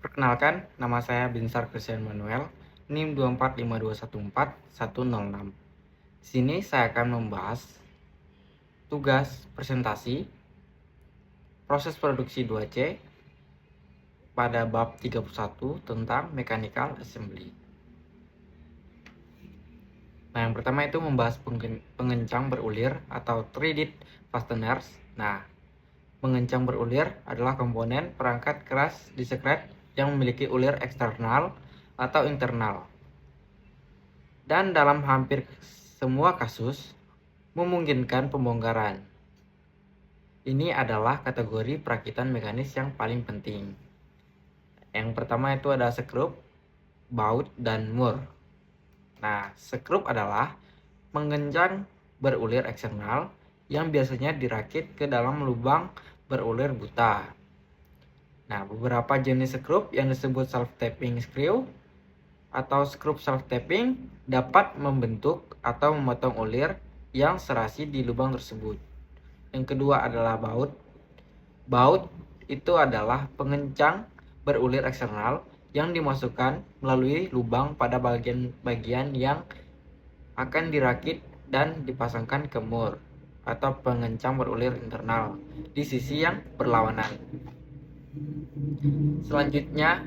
Perkenalkan, nama saya Binsar Christian Manuel, NIM 245214106. Di sini saya akan membahas tugas presentasi proses produksi 2C pada bab 31 tentang mechanical assembly. Nah, yang pertama itu membahas pengencang berulir atau threaded fasteners. Nah, pengencang berulir adalah komponen perangkat keras diskret yang memiliki ulir eksternal atau internal. Dan dalam hampir semua kasus memungkinkan pembongkaran. Ini adalah kategori perakitan mekanis yang paling penting. Yang pertama itu ada skrup, baut, dan mur. Nah, skrup adalah pengencang berulir eksternal yang biasanya dirakit ke dalam lubang berulir buta. Nah, beberapa jenis skrup yang disebut self-tapping screw atau skrup self-tapping dapat membentuk atau memotong ulir yang serasi di lubang tersebut. Yang kedua adalah baut. Baut itu adalah pengencang berulir eksternal yang dimasukkan melalui lubang pada bagian yang akan dirakit dan dipasangkan ke mur atau pengencang berulir internal di sisi yang berlawanan. Selanjutnya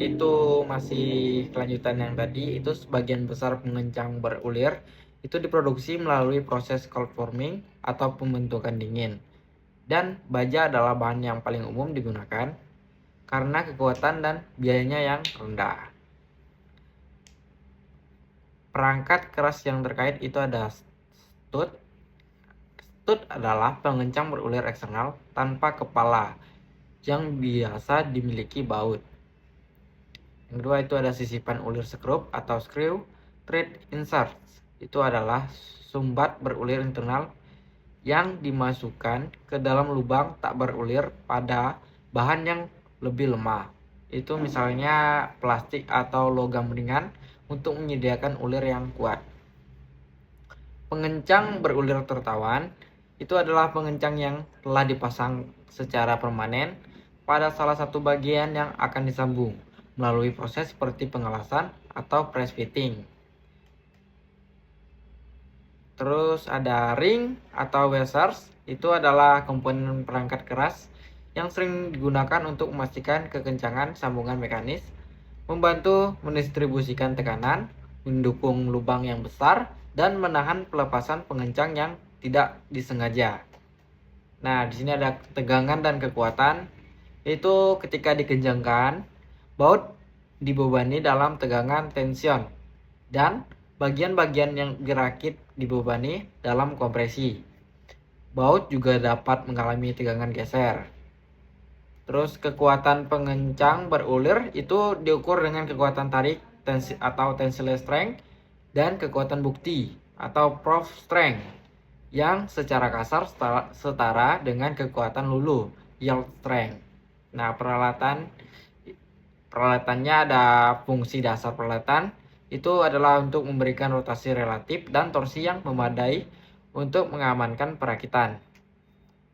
itu masih kelanjutan yang tadi, itu sebagian besar pengencang berulir itu diproduksi melalui proses cold forming atau pembentukan dingin. Dan baja adalah bahan yang paling umum digunakan karena kekuatan dan biayanya yang rendah. Perangkat keras yang terkait itu ada stud. Stud adalah pengencang berulir eksternal tanpa kepala yang biasa dimiliki baut. Yang kedua itu ada sisipan ulir skrup atau screw. Thread inserts itu adalah sumbat berulir internal yang dimasukkan ke dalam lubang tak berulir pada bahan yang lebih lemah. Itu misalnya plastik atau logam ringan untuk menyediakan ulir yang kuat. Pengencang berulir tertawan itu adalah pengencang yang telah dipasang secara permanen pada salah satu bagian yang akan disambung melalui proses seperti pengelasan atau press fitting. Terus ada ring atau washers, itu adalah komponen perangkat keras yang sering digunakan untuk memastikan kekencangan sambungan mekanis, membantu mendistribusikan tekanan, mendukung lubang yang besar, dan menahan pelepasan pengencang yang tidak disengaja. Nah, di sini ada tegangan dan kekuatan. Itu ketika dikencangkan, baut dibebani dalam tegangan tension dan bagian-bagian yang dirakit dibebani dalam kompresi. Baut juga dapat mengalami tegangan geser. Terus kekuatan pengencang berulir itu diukur dengan kekuatan tarik atau tensile strength dan kekuatan bukti atau proof strength yang secara kasar setara dengan kekuatan lulu yield strength. Nah, peralatannya ada fungsi dasar peralatan itu adalah untuk memberikan rotasi relatif dan torsi yang memadai untuk mengamankan perakitan.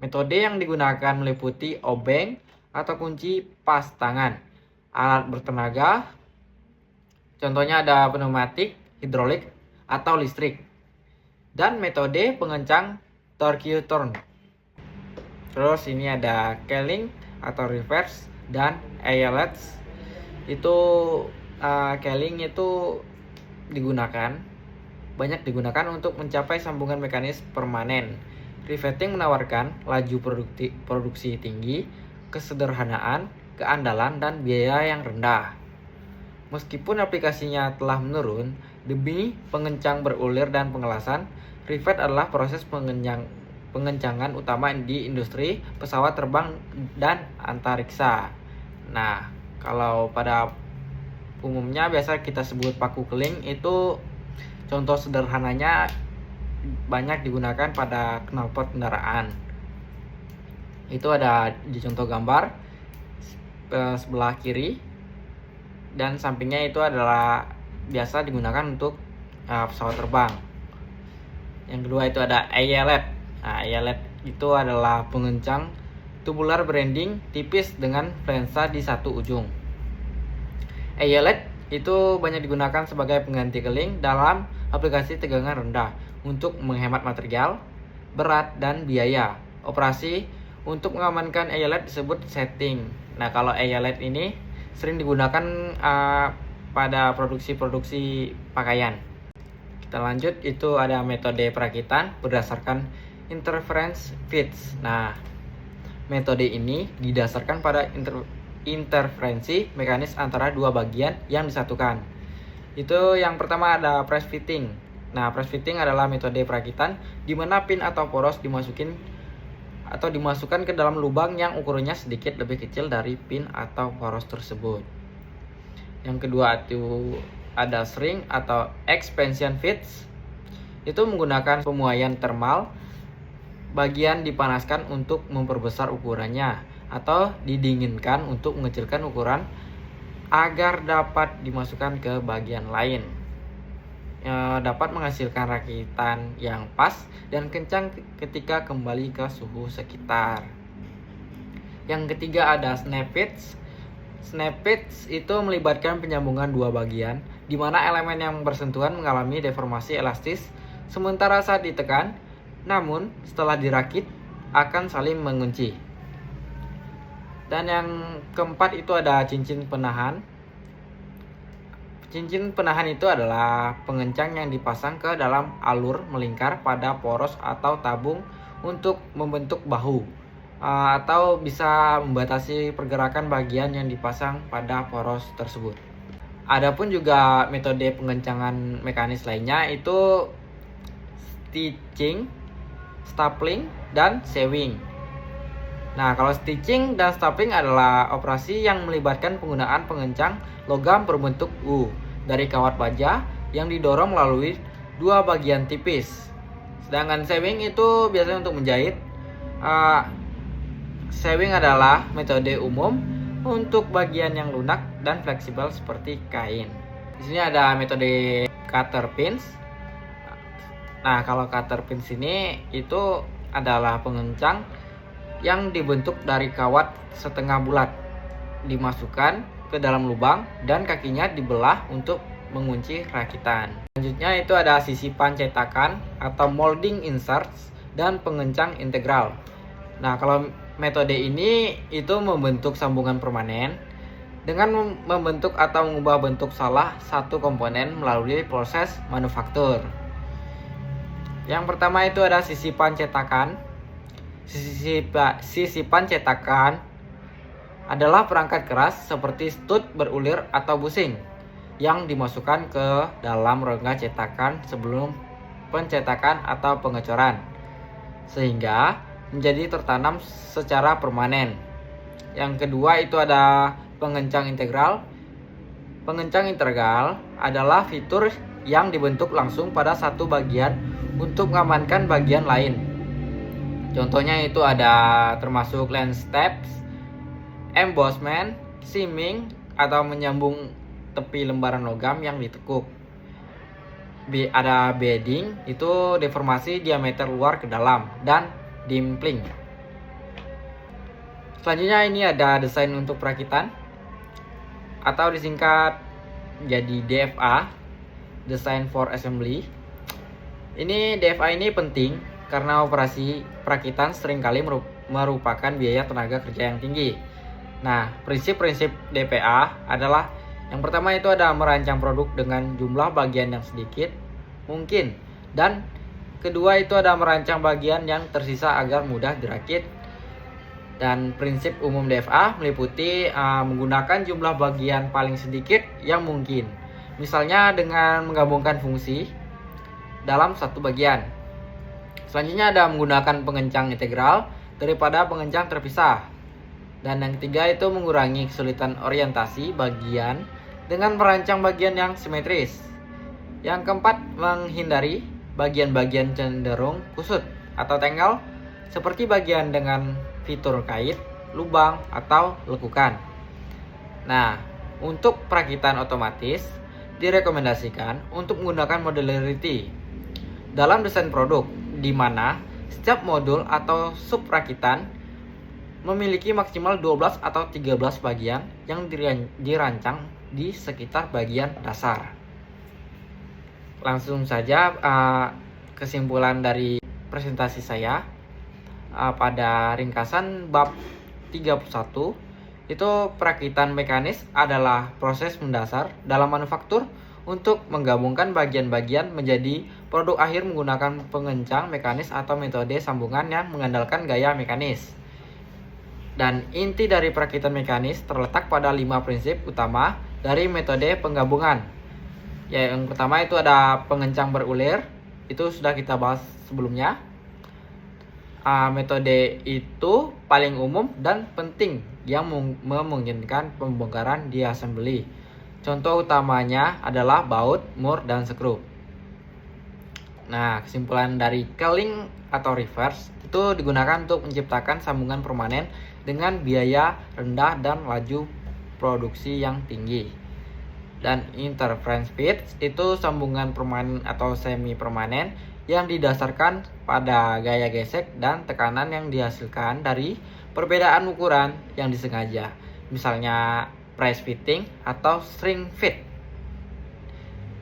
Metode yang digunakan meliputi obeng atau kunci pas tangan, alat bertenaga, contohnya ada pneumatik, hidrolik, atau listrik, dan metode pengencang torque turn. Terus ini ada keling atau reverse dan eyelets. Itu keling itu banyak digunakan untuk mencapai sambungan mekanis permanen. Riveting menawarkan laju produksi tinggi, kesederhanaan, keandalan, dan biaya yang rendah. Meskipun aplikasinya telah menurun, demi pengencang berulir dan pengelasan, rivet adalah proses pengencangan utama di industri pesawat terbang dan antariksa. Nah, kalau pada umumnya biasa kita sebut paku keling, itu contoh sederhananya banyak digunakan pada knalpot kendaraan. Itu ada di contoh gambar sebelah kiri, dan sampingnya itu adalah biasa digunakan untuk pesawat terbang. Yang kedua itu ada eyelet. Nah, eyelet itu adalah pengencang tubular branding tipis dengan flensa di satu ujung. Eyelet itu banyak digunakan sebagai pengganti keling dalam aplikasi tegangan rendah untuk menghemat material, berat, dan biaya. Operasi untuk mengamankan eyelet disebut setting. Nah, kalau eyelet ini sering digunakan pada produksi pakaian. Kita lanjut, itu ada metode perakitan berdasarkan interference fits. Nah, metode ini didasarkan pada interferensi mekanis antara dua bagian yang disatukan. Itu yang pertama ada press fitting. Nah, press fitting adalah metode perakitan di mana pin atau poros dimasukkan ke dalam lubang yang ukurannya sedikit lebih kecil dari pin atau poros tersebut. Yang kedua itu ada shrink atau expansion fits. Itu menggunakan pemuaian termal. Bagian dipanaskan untuk memperbesar ukurannya atau didinginkan untuk mengecilkan ukuran agar dapat dimasukkan ke bagian lain. Dapat menghasilkan rakitan yang pas dan kencang ketika kembali ke suhu sekitar. Yang ketiga ada snap fits. Snap fits itu melibatkan penyambungan dua bagian di mana elemen yang bersentuhan mengalami deformasi elastis sementara saat ditekan, namun setelah dirakit akan saling mengunci. Dan yang keempat itu ada cincin penahan. Cincin penahan itu adalah pengencang yang dipasang ke dalam alur melingkar pada poros atau tabung untuk membentuk bahu, atau bisa membatasi pergerakan bagian yang dipasang pada poros tersebut. Adapun juga metode pengencangan mekanis lainnya itu stitching, stapling, dan sewing. Nah, kalau stitching dan stapling adalah operasi yang melibatkan penggunaan pengencang logam berbentuk U dari kawat baja yang didorong melalui dua bagian tipis. Sedangkan sewing itu biasanya untuk menjahit. Sewing adalah metode umum untuk bagian yang lunak dan fleksibel seperti kain. Di sini ada metode cutter pins. Nah, kalau cutter pins ini itu adalah pengencang yang dibentuk dari kawat setengah bulat, dimasukkan ke dalam lubang dan kakinya dibelah untuk mengunci rakitan. Selanjutnya itu ada sisipan cetakan atau molding inserts dan pengencang integral. Nah, kalau metode ini itu membentuk sambungan permanen dengan membentuk atau mengubah bentuk salah satu komponen melalui proses manufaktur. Yang pertama itu ada sisipan cetakan. Sisipan cetakan adalah perangkat keras seperti stud berulir atau busing yang dimasukkan ke dalam rongga cetakan sebelum pencetakan atau pengecoran sehingga menjadi tertanam secara permanen. Yang kedua itu ada pengencang integral. Pengencang integral adalah fitur yang dibentuk langsung pada satu bagian untuk mengamankan bagian lain. Contohnya itu ada termasuk lens tabs, embossment, seaming, atau menyambung tepi lembaran logam yang ditekuk. Ada beading, itu deformasi diameter luar ke dalam, dan dimpling. Selanjutnya ini ada desain untuk perakitan atau disingkat jadi DFA, Design for Assembly. Ini DFA ini penting karena operasi perakitan seringkali merupakan biaya tenaga kerja yang tinggi. Nah, prinsip-prinsip DPA adalah yang pertama itu ada merancang produk dengan jumlah bagian yang sedikit mungkin, dan kedua itu ada merancang bagian yang tersisa agar mudah dirakit. Dan prinsip umum DFA meliputi menggunakan jumlah bagian paling sedikit yang mungkin, misalnya dengan menggabungkan fungsi dalam satu bagian. Selanjutnya ada menggunakan pengencang integral daripada pengencang terpisah. Dan yang ketiga itu mengurangi kesulitan orientasi bagian dengan merancang bagian yang simetris. Yang keempat, menghindari bagian-bagian cenderung kusut atau tenggal seperti bagian dengan fitur kait, lubang, atau lekukan. Nah, untuk perakitan otomatis direkomendasikan untuk menggunakan modularity dalam desain produk, di mana setiap modul atau sub rakitan memiliki maksimal 12 atau 13 bagian yang dirancang di sekitar bagian dasar. Langsung saja kesimpulan dari presentasi saya. Pada ringkasan bab 31, itu perakitan mekanis adalah proses mendasar dalam manufaktur untuk menggabungkan bagian-bagian menjadi produk akhir menggunakan pengencang mekanis atau metode sambungan yang mengandalkan gaya mekanis. Dan inti dari perakitan mekanis terletak pada 5 prinsip utama dari metode penggabungan. Yang pertama itu ada pengencang berulir, itu sudah kita bahas sebelumnya. Metode itu paling umum dan penting yang memungkinkan pembongkaran di assembly. Contoh utamanya adalah baut, mur, dan skru. Nah, kesimpulan dari culling atau reverse itu digunakan untuk menciptakan sambungan permanen dengan biaya rendah dan laju produksi yang tinggi. Dan interference fit itu sambungan permanen atau semi permanen yang didasarkan pada gaya gesek dan tekanan yang dihasilkan dari perbedaan ukuran yang disengaja, misalnya press fitting atau shrink fit.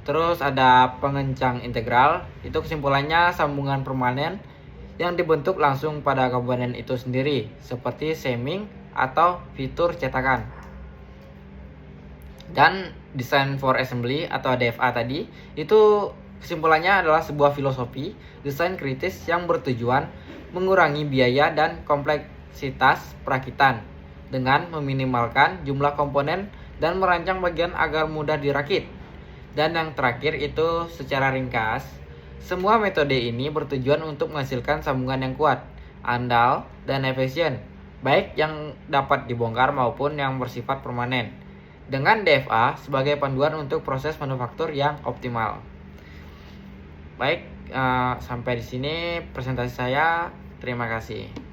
Terus ada pengencang integral, itu kesimpulannya sambungan permanen yang dibentuk langsung pada komponen itu sendiri, seperti semming atau fitur cetakan. Dan design for assembly atau DFA tadi, itu kesimpulannya adalah sebuah filosofi desain kritis yang bertujuan mengurangi biaya dan kompleksitas perakitan dengan meminimalkan jumlah komponen dan merancang bagian agar mudah dirakit. Dan yang terakhir itu secara ringkas, semua metode ini bertujuan untuk menghasilkan sambungan yang kuat, andal, dan efisien, baik yang dapat dibongkar maupun yang bersifat permanen, dengan DFA sebagai panduan untuk proses manufaktur yang optimal. Baik, sampai di sini presentasi saya. Terima kasih.